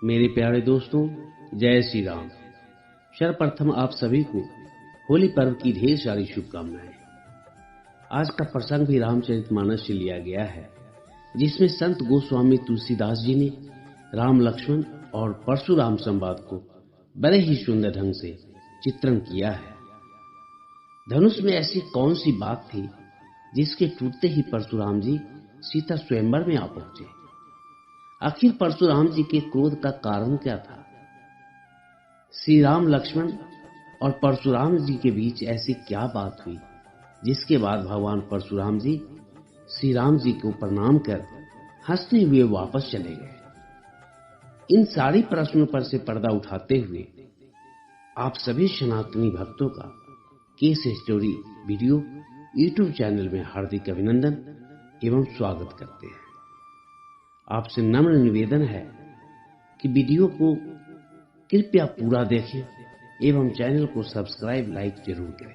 मेरे प्यारे दोस्तों, जय श्री राम। सर्वप्रथम आप सभी को होली पर्व की ढेर सारी शुभकामनाएं। आज का प्रसंग भी रामचरितमानस से लिया गया है, जिसमें संत गोस्वामी तुलसीदास जी ने राम लक्ष्मण और परशुराम संवाद को बड़े ही सुंदर ढंग से चित्रण किया है। धनुष में ऐसी कौन सी बात थी जिसके टूटते ही परशुराम जी सीता स्वयंवर में आ पहुंचे? आखिर परशुराम जी के क्रोध का कारण क्या था? श्री राम लक्ष्मण और परशुराम जी के बीच ऐसी क्या बात हुई जिसके बाद भगवान परशुराम जी श्री राम जी को प्रणाम कर हंसते हुए वापस चले गए? इन सारी प्रश्नों पर से पर्दा उठाते हुए आप सभी सनातनी भक्तों का case story video YouTube channel में हार्दिक अभिनंदन एवं स्वागत करते हैं। आपसे नम्र निवेदन है कि वीडियो को कृपया पूरा देखें एवं चैनल को सब्सक्राइब लाइक जरूर करें।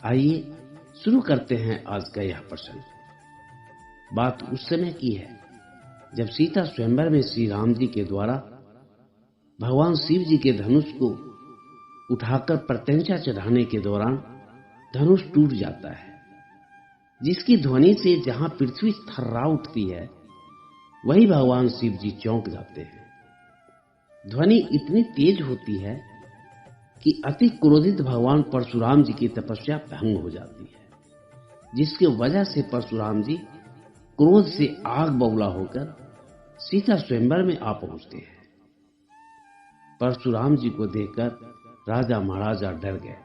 आइए शुरू करते हैं आज का यह प्रसंग। बात उस समय की है जब सीता स्वयंवर में श्री राम जी के द्वारा भगवान शिव जी के धनुष को उठाकर प्रत्यंचा चढ़ाने के दौरान धनुष टूट जाता है, जिसकी ध्वनि से जहां पृथ्वी थर्रा उठती है वही भगवान शिव जी चौंक जाते हैं। ध्वनि इतनी तेज होती है कि अति क्रोधित भगवान परशुराम जी की तपस्या भंग हो जाती है, जिसके वजह से परशुराम जी क्रोध से आग बबूला होकर सीता स्वयंवर में आ पहुंचते हैं। परशुराम जी को देखकर राजा महाराजा डर गए,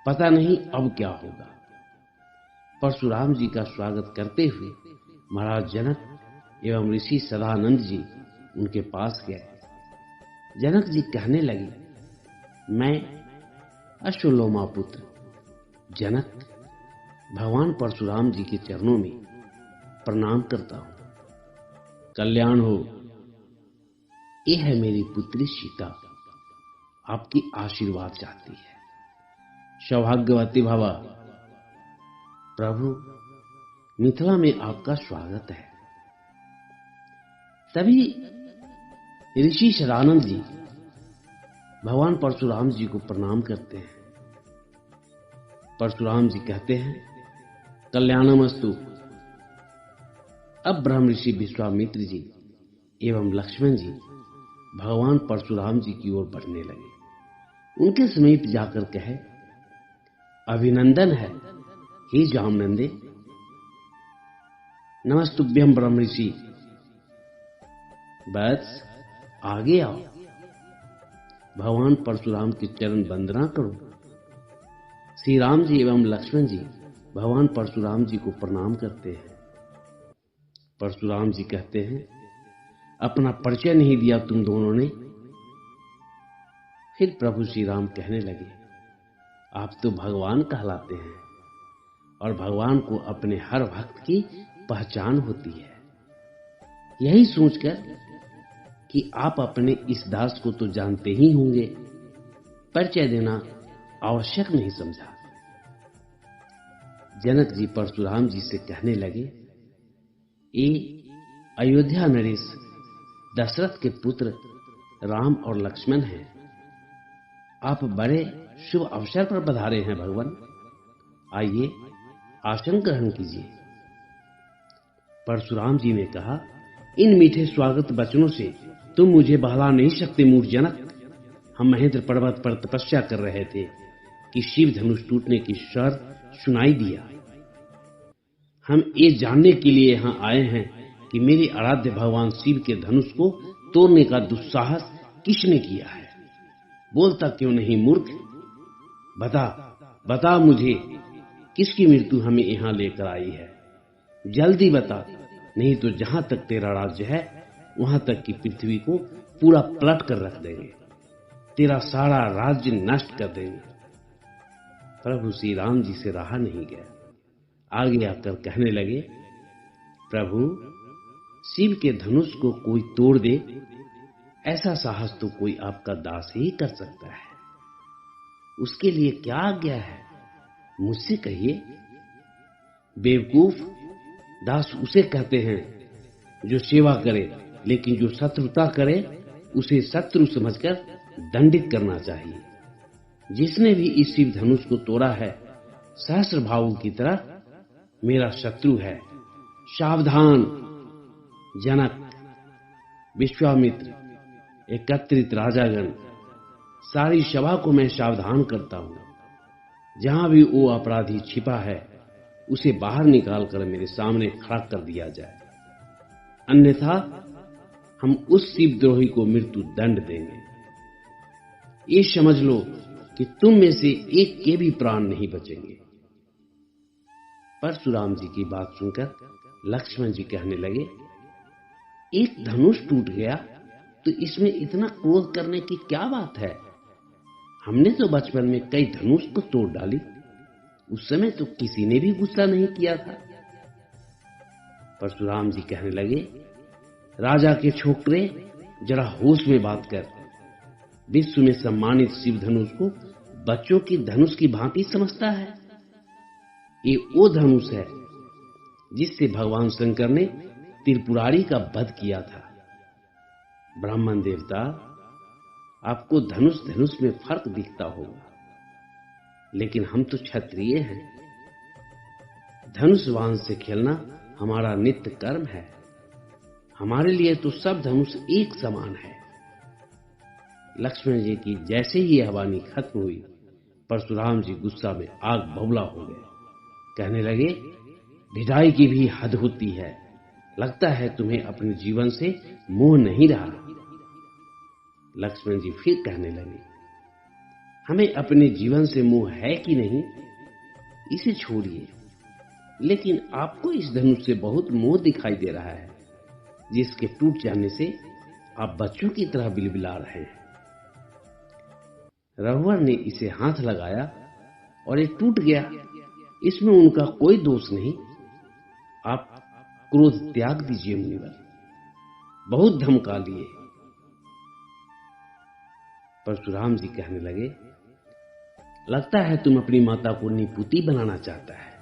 पता नहीं अब क्या होगा। परशुराम जी का स्वागत करते हुए महाराज जनक एवं ऋषि सदानंद जी उनके पास गए। जनक जी कहने लगे, मैं अश्वलोमा पुत्र जनक भगवान परशुराम जी के चरणों में प्रणाम करता हूं। कल्याण हो। यह है मेरी पुत्री सीता, आपकी आशीर्वाद चाहती है। सौभाग्यवती भवा। प्रभु, मिथिला में आपका स्वागत है। तभी ऋषि सदानंद जी भगवान परशुराम जी को प्रणाम करते हैं। परशुराम जी कहते हैं, कल्याणमस्तु। अब ब्रह्म ऋषि विश्वामित्र जी एवं लक्ष्मण जी भगवान परशुराम जी की ओर बढ़ने लगे। उनके समीप जाकर कहे, अभिनंदन है हे जामनंदे। नमस्तुभ्यं ब्रह्म ऋषि। बस आगे आओ, भगवान परशुराम के चरण वंदना करो। श्री राम जी एवं लक्ष्मण जी भगवान परशुराम जी को प्रणाम करते हैं। परशुराम जी कहते हैं, अपना परिचय नहीं दिया तुम दोनों ने। फिर प्रभु श्री राम कहने लगे, आप तो भगवान कहलाते हैं और भगवान को अपने हर भक्त की पहचान होती है। यही सोचकर कि आप अपने इस दास को तो जानते ही होंगे, परिचय देना आवश्यक नहीं समझा। जनक जी परशुराम जी से कहने लगे, ये अयोध्या नरेश दशरथ के पुत्र राम और लक्ष्मण हैं। आप बड़े शुभ अवसर पर पधारे हैं भगवान। आइए आसन ग्रहण कीजिए। परशुराम जी ने कहा, इन मीठे स्वागत वचनों से तुम मुझे बहला नहीं सकते मूर्ख जनक। हम महेंद्र पर्वत पर तपस्या कर रहे थे कि शिव धनुष टूटने की स्वर सुनाई दिया। हम ये जानने के लिए यहां आए हैं कि मेरे आराध्य भगवान शिव के धनुष को तोड़ने का दुस्साहस किसने किया है। बोलता क्यों नहीं मूर्ख? बता मुझे, किसकी मृत्यु हमें यहां लेकर आई है? जल्दी बता, नहीं तो जहां तक तेरा राज्य है वहां तक की पृथ्वी को पूरा पलट कर रख देंगे, तेरा सारा राज्य नष्ट कर देंगे। प्रभु श्री राम जी से रहा नहीं गया, आगे आकर कहने लगे, प्रभु, शिव के धनुष को कोई तोड़ दे ऐसा साहस तो कोई आपका दास ही कर सकता है। उसके लिए क्या आज्ञा है, मुझसे कहिए। बेवकूफ, दास उसे कहते हैं जो सेवा करे, लेकिन जो शत्रुता करे उसे शत्रु समझकर दंडित करना चाहिए। जिसने भी इस शिव धनुष को तोड़ा है, सहस्र भावों की तरह मेरा शत्रु है। सावधान! जनक, विश्वामित्र, एकत्रित राजागण, सारी सभा को मैं सावधान करता हूं। जहां भी वो अपराधी छिपा है, उसे बाहर निकालकर मेरे सामने खड़ा कर दिया जाए, अन्यथा हम उस शिवद्रोही को मृत्यु दंड देंगे। ये समझ लो कि तुम में से एक के भी प्राण नहीं बचेंगे। परशुराम जी की बात सुनकर लक्ष्मण जी कहने लगे, एक धनुष टूट गया तो इसमें इतना क्रोध करने की क्या बात है? हमने तो बचपन में कई धनुष को तोड़ डाली, उस समय तो किसी ने भी गुस्सा नहीं किया था। परशुराम जी कहने लगे, राजा के छोकरे, जरा होश में बात कर। विश्व में सम्मानित शिव धनुष को बच्चों की धनुष की भांति समझता है। ये वो धनुष है जिससे भगवान शंकर ने त्रिपुरारी का वध किया था। ब्राह्मण देवता, आपको धनुष धनुष में फर्क दिखता होगा, लेकिन हम तो क्षत्रिय हैं। धनुष बाण से खेलना हमारा नित्य कर्म है। हमारे लिए तो सब धनुष एक समान है। लक्ष्मण जी की जैसे ही यह वाणी खत्म हुई, परशुराम जी गुस्सा में आग बबूला हो गए। कहने लगे, ढिठाई की भी हद होती है। लगता है तुम्हें अपने जीवन से मोह नहीं रहा। लक्ष्मण जी फिर कहने लगे, हमें अपने जीवन से मोह है कि नहीं, इसे छोड़िए, लेकिन आपको इस धनुष से बहुत मोह दिखाई दे रहा है, जिसके टूट जाने से आप बच्चों की तरह बिलबिला रहे हैं। रघुवर ने इसे हाथ लगाया और ये टूट गया। इसमें उनका कोई दोष नहीं। आप क्रोध त्याग दीजिए मुनिवर, बहुत धमका लिए। परशुराम जी कहने लगे, लगता है तुम अपनी माता को निपुती बनाना चाहता है।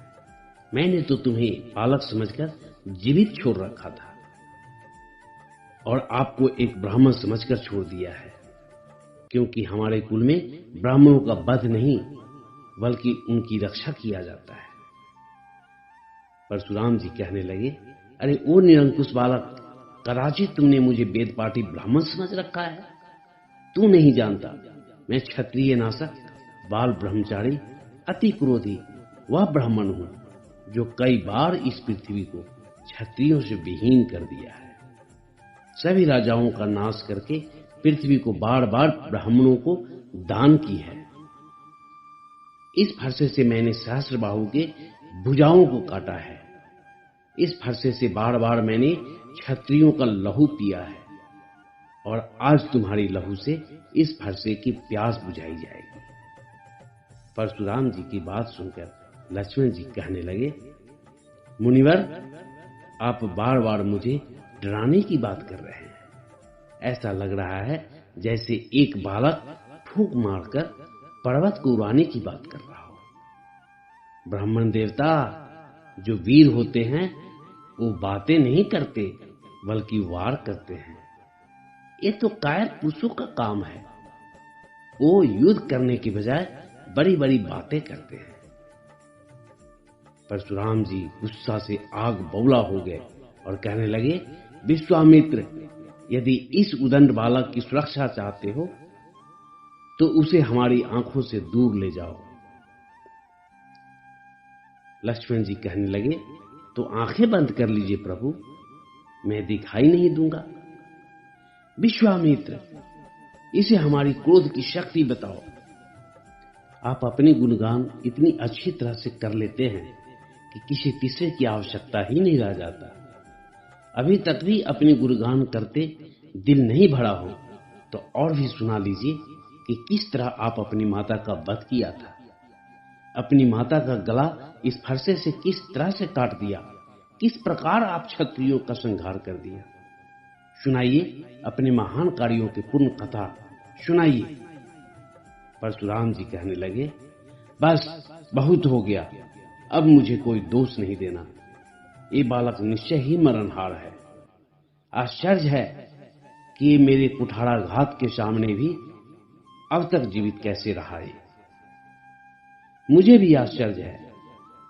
मैंने तो तुम्हें बालक समझकर जीवित छोड़ रखा था और आपको एक ब्राह्मण समझकर छोड़ दिया है, क्योंकि हमारे कुल में ब्राह्मणों का वध नहीं बल्कि उनकी रक्षा किया जाता है। परशुराम जी कहने लगे, अरे ओ निरंकुश बालक, कदाचित तुमने मुझे वेद पाठी ब्राह्मण समझ रखा है। तू नहीं जानता, मैं क्षत्रिय नाशक, बाल ब्रह्मचारी, अति क्रोधी वह ब्राह्मण हूं जो कई बार इस पृथ्वी को क्षत्रियों से विहीन कर दिया है। सभी राजाओं का नाश करके पृथ्वी को बार बार ब्राह्मणों को दान की है। इस फरसे से मैंने सहस्त्रबाहु के भुजाओं को काटा है। इस फरसे से बार बार मैंने क्षत्रियों का लहू पिया है और आज तुम्हारी लहू से इस फरसे की प्यास बुझाई जाएगी। परशुराम जी की बात सुनकर लक्ष्मण जी कहने लगे, मुनिवर, आप बार बार मुझे डराने की बात कर रहे हैं। ऐसा लग रहा है जैसे एक बालक फूंक मारकर पर्वत को उड़ाने की बात कर रहा हो। ब्राह्मण देवता, जो वीर होते हैं वो बातें नहीं करते बल्कि वार करते हैं। ये तो कायर पुरुषों का काम है। वो युद्ध करने की बजाय बड़ी बड़ी बातें करते हैं। परशुराम जी गुस्सा से आग बबूला हो गए और कहने लगे, विश्वामित्र, यदि इस उदंड बालक की सुरक्षा चाहते हो तो उसे हमारी आंखों से दूर ले जाओ। लक्ष्मण जी कहने लगे, तो आंखें बंद कर लीजिए प्रभु, मैं दिखाई नहीं दूंगा। विश्वामित्र, इसे हमारी क्रोध की शक्ति बताओ। आप अपने गुणगान इतनी अच्छी तरह से कर लेते हैं कि किसी तीसरे की आवश्यकता ही नहीं रह जाता। अभी तक भी अपने गुणगान करते दिल नहीं भरा हो तो और भी सुना लीजिए कि किस तरह आप अपनी माता का वध किया था। अपनी माता का गला इस फरसे से किस तरह से काट दिया, किस प्रकार आप क्षत्रियों का संहार कर दिया। सुनाइए अपने महान कार्यों की पूर्ण कथा सुनाइए। परशुराम जी कहने लगे, बस बहुत हो गया, अब मुझे कोई दोष नहीं देना। ये बालक निश्चय ही मरणहार है। आश्चर्य है कि ये मेरे कुठाराघात के सामने भी अब तक जीवित कैसे रहा है। मुझे भी आश्चर्य है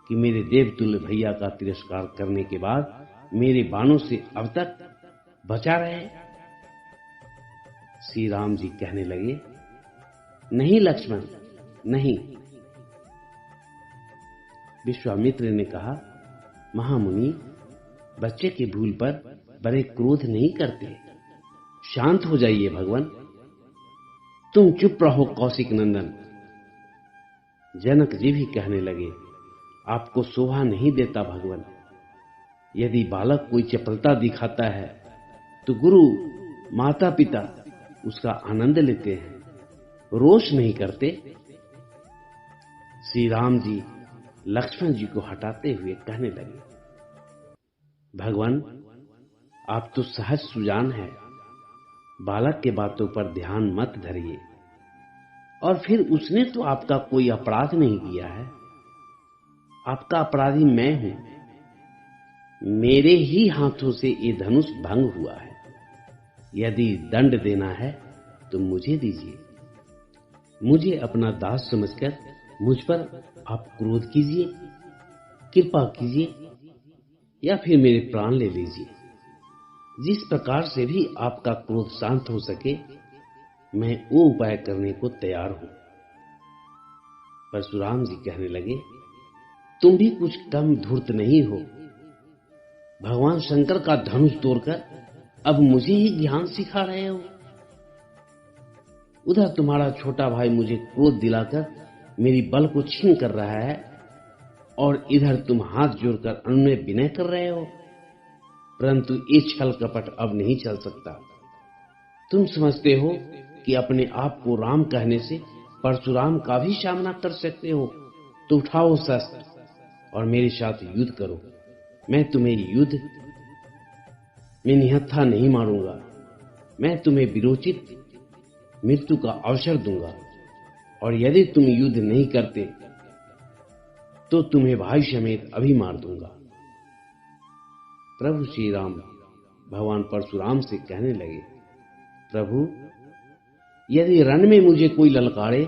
कि मेरे देवतुल्य भैया का तिरस्कार करने के बाद मेरे बाणों से अब तक बचा रहे। श्री राम जी कहने लगे, नहीं लक्ष्मण, नहीं। विश्वामित्र ने कहा, महामुनि, बच्चे के भूल पर बड़े क्रोध नहीं करते, शांत हो जाइए भगवान। तुम चुप रहो कौशिक नंदन। जनक जी भी कहने लगे, आपको शोभा नहीं देता भगवान। यदि बालक कोई चपलता दिखाता है तो गुरु माता पिता उसका आनंद लेते हैं, रोष नहीं करते। श्री राम जी लक्ष्मण जी को हटाते हुए कहने लगे, भगवान, आप तो सहज सुजान है, बालक के बातों पर ध्यान मत धरिए। और फिर उसने तो आपका कोई अपराध नहीं किया है, आपका अपराधी मैं हूं। मेरे ही हाथों से ये धनुष भंग हुआ है। यदि दंड देना है तो मुझे दीजिए, मुझे अपना दास समझकर मुझ पर आप क्रोध कीजिए, कृपा कीजिए, या फिर मेरे प्राण ले लीजिए। जिस प्रकार से भी आपका क्रोध शांत हो सके, मैं वो उपाय करने को तैयार हूं। परशुराम जी कहने लगे, तुम भी कुछ कम धूर्त नहीं हो। भगवान शंकर का धनुष तोड़कर अब मुझे ही ज्ञान सिखा रहे हो। उधर तुम्हारा छोटा भाई मुझे क्रोध दिलाकर मेरी बल को छीन कर रहा है, और इधर तुम हाथ जोड़कर अनुनय विनय कर रहे हो। परंतु ये छल कपट अब नहीं चल सकता। तुम समझते हो कि अपने आप को राम कहने से परशुराम का भी सामना कर सकते हो, तो उठाओ शस्त्र और मेरे साथ युद्ध करो। मैं तुम्हें युद्ध में निहत्था नहीं मारूंगा। मैं तुम्हें विरोचित मृत्यु का अवसर दूंगा, और यदि तुम युद्ध नहीं करते तो तुम्हें भाई समेत अभी मार दूंगा। प्रभु श्री राम भगवान परशुराम से कहने लगे, प्रभु, यदि रण में मुझे कोई ललकारे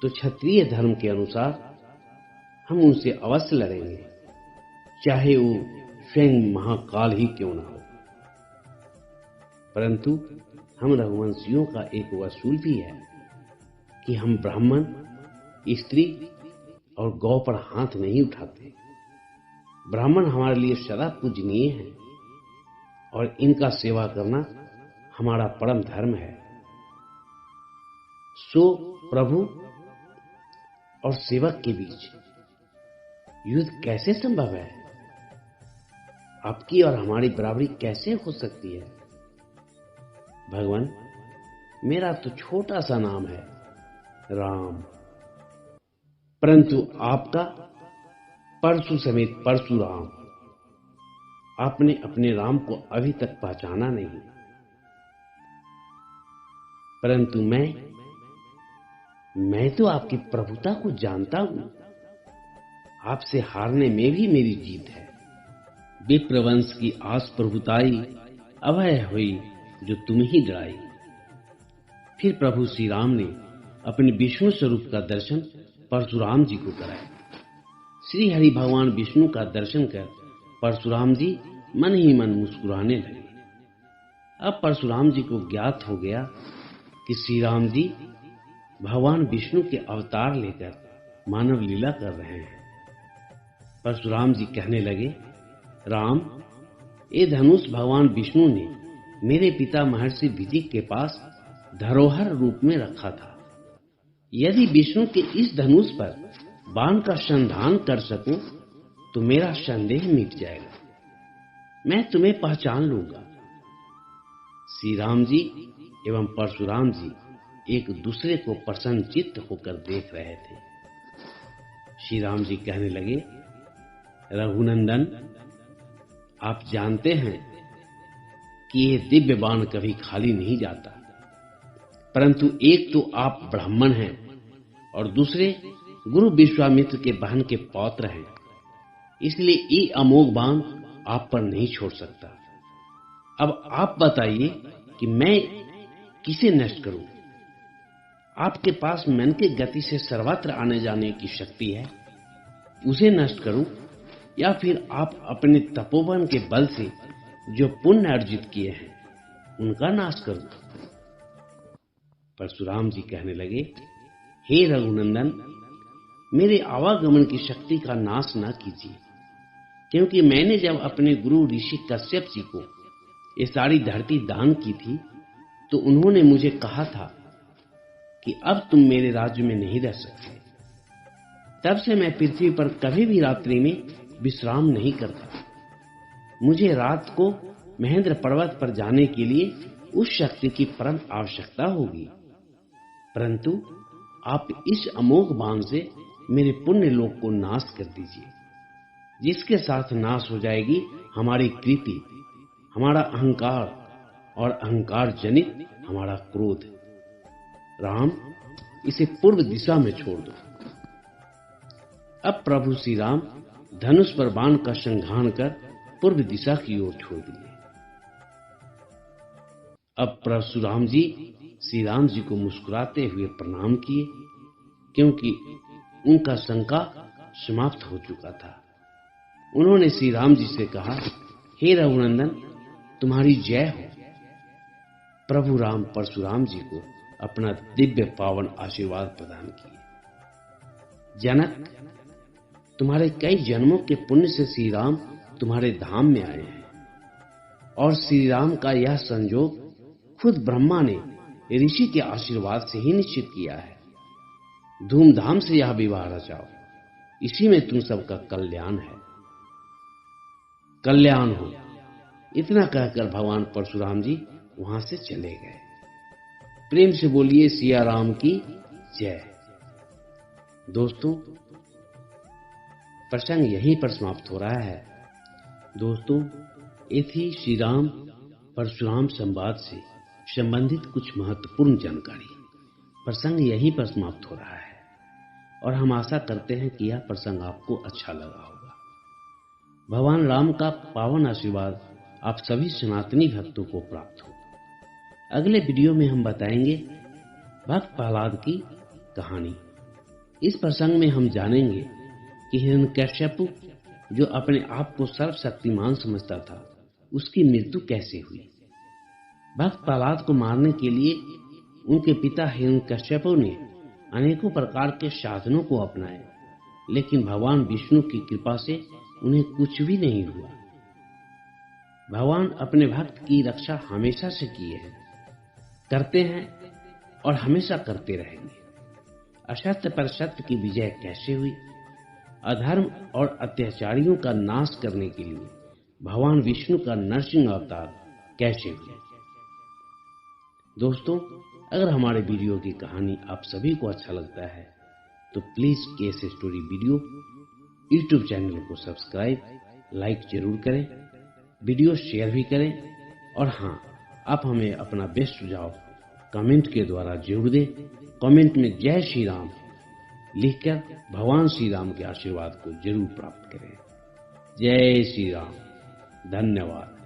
तो क्षत्रिय धर्म के अनुसार हम उनसे अवश्य लड़ेंगे, चाहे वो स्वयं महाकाल ही क्यों न हो। परंतु हम रघुवंशियों का एक वसूल भी है कि हम ब्राह्मण, स्त्री और गौ पर हाथ नहीं उठाते। ब्राह्मण हमारे लिए सदा पूजनीय हैं, और इनका सेवा करना हमारा परम धर्म है। सो प्रभु और सेवक के बीच युद्ध कैसे संभव है? आपकी और हमारी बराबरी कैसे हो सकती है? भगवान, मेरा तो छोटा सा नाम है राम, परंतु आपका परशु समेत परशुराम। आपने अपने राम को अभी तक पहचाना नहीं, परंतु मैं तो आपकी प्रभुता को जानता हूं। आपसे हारने में भी मेरी जीत है। विप्रवंश की आस प्रभुताई अभय हुई जो तुम ही डराई। फिर प्रभु श्री राम ने अपने विष्णु स्वरूप का दर्शन परशुराम जी को कराया। श्री हरि भगवान विष्णु का दर्शन कर परशुराम जी मन ही मन मुस्कुराने लगे। अब परशुराम जी को ज्ञात हो गया कि श्री राम जी भगवान विष्णु के अवतार लेकर मानव लीला कर रहे हैं। परशुराम जी कहने लगे, राम, ये धनुष भगवान विष्णु ने मेरे पिता महर्षि विदिक के पास धरोहर रूप में रखा था। यदि विष्णु के इस धनुष पर बाण का संधान कर सकूं तो मेरा संदेह मिट जाएगा। मैं तुम्हें पहचान लूंगा। श्री राम जी एवं परशुराम जी एक दूसरे को प्रसन्नचित्त होकर देख रहे थे। श्री राम जी कहने लगे, रघुनंदन, आप जानते हैं कि ये दिव्य बाण कभी खाली नहीं जाता, परंतु एक तो आप ब्राह्मण हैं और दूसरे गुरु विश्वामित्र के बहन के पौत्र हैं, इसलिए ये अमोघ बाण आप पर नहीं छोड़ सकता। अब आप बताइए कि मैं किसे नष्ट करूं। आपके पास मन की गति से सर्वत्र आने जाने की शक्ति है, उसे नष्ट करूं, या फिर आप अपने तपोबल के बल से जो पुण्य अर्जित किए हैं उनका नाश करूं। परशुराम जी कहने लगे, हे रघुनंदन, मेरे आवागमन की शक्ति का नाश न कीजिए, क्योंकि मैंने जब अपने गुरु ऋषि कश्यप जी को ये सारी धरती दान की थी तो उन्होंने मुझे कहा था कि अब तुम मेरे राज्य में नहीं रह सकते। तब से मैं पृथ्वी पर कभी भी रात्रि में विश्राम नहीं करता। मुझे रात को महेंद्र पर्वत पर जाने के लिए उस शक्ति की परम आवश्यकता होगी, परंतु आप इस अमोघ बाण से मेरे पुण्य लोक को नाश कर दीजिए, जिसके साथ नाश हो जाएगी हमारी कृति, हमारा अहंकार और अहंकार जनित हमारा क्रोध। राम, इसे पूर्व दिशा में छोड़ दो। अब प्रभु श्री राम धनुष पर बाण का संघान कर पूर्व दिशा की ओर छोड़ दिए। अब परशुराम जी श्री राम जी को मुस्कुराते हुए प्रणाम किए, क्योंकि उनका शंका समाप्त हो चुका था। उन्होंने श्री राम जी से कहा, हे रघुनंदन, तुम्हारी जय हो। प्रभु राम परशुराम जी को अपना दिव्य पावन आशीर्वाद प्रदान किए। जनक, तुम्हारे कई जन्मों के पुण्य से श्री राम तुम्हारे धाम में आए हैं, और श्री राम का यह संयोग खुद ब्रह्मा ने ऋषि के आशीर्वाद से ही निश्चित किया है। धूमधाम से यह विवाह रचाओ, इसी में तुम सबका कल्याण है। कल्याण हो, इतना कहकर भगवान परशुराम जी वहां से चले गए। प्रेम से बोलिए सिया राम की जय। दोस्तों, प्रसंग यहीं पर समाप्त हो रहा है। दोस्तों, ये थी श्री राम परशुराम संवाद से संबंधित कुछ महत्वपूर्ण जानकारी। प्रसंग यहीं पर समाप्त हो रहा है और हम आशा करते हैं कि यह प्रसंग आपको अच्छा लगा होगा। भगवान राम का पावन आशीर्वाद आप सभी सनातनी भक्तों को प्राप्त हो। अगले वीडियो में हम बताएंगे भक्त प्रहलाद की कहानी। इस प्रसंग में हम जानेंगे कि हिरण्यकश्यप, जो अपने आप को सर्वशक्तिमान समझता था, उसकी मृत्यु कैसे हुई। भक्त प्रहलाद को मारने के लिए उनके पिता हिरण्यकश्यप ने अनेकों प्रकार के साधनों को अपनाए, लेकिन भगवान विष्णु की कृपा से उन्हें कुछ भी नहीं हुआ। भगवान अपने भक्त की रक्षा हमेशा से किए हैं, करते हैं और हमेशा करते रहेंगे। असत्य पर सत्य की विजय कैसे हुई, अधर्म और अत्याचारियों का नाश करने के लिए भगवान विष्णु का नरसिंह अवतार कैसे हुआ। दोस्तों, अगर हमारे वीडियो की कहानी आप सभी को अच्छा लगता है तो please case story video YouTube channel को सब्सक्राइब, लाइक जरूर करें, वीडियो शेयर भी करें, और हाँ, आप हमें अपना बेस्ट सुझाव कमेंट के द्वारा जरूर दें। कमेंट में जय श्री राम लिखकर भगवान श्री राम के आशीर्वाद को जरूर प्राप्त करें। जय श्री राम। धन्यवाद।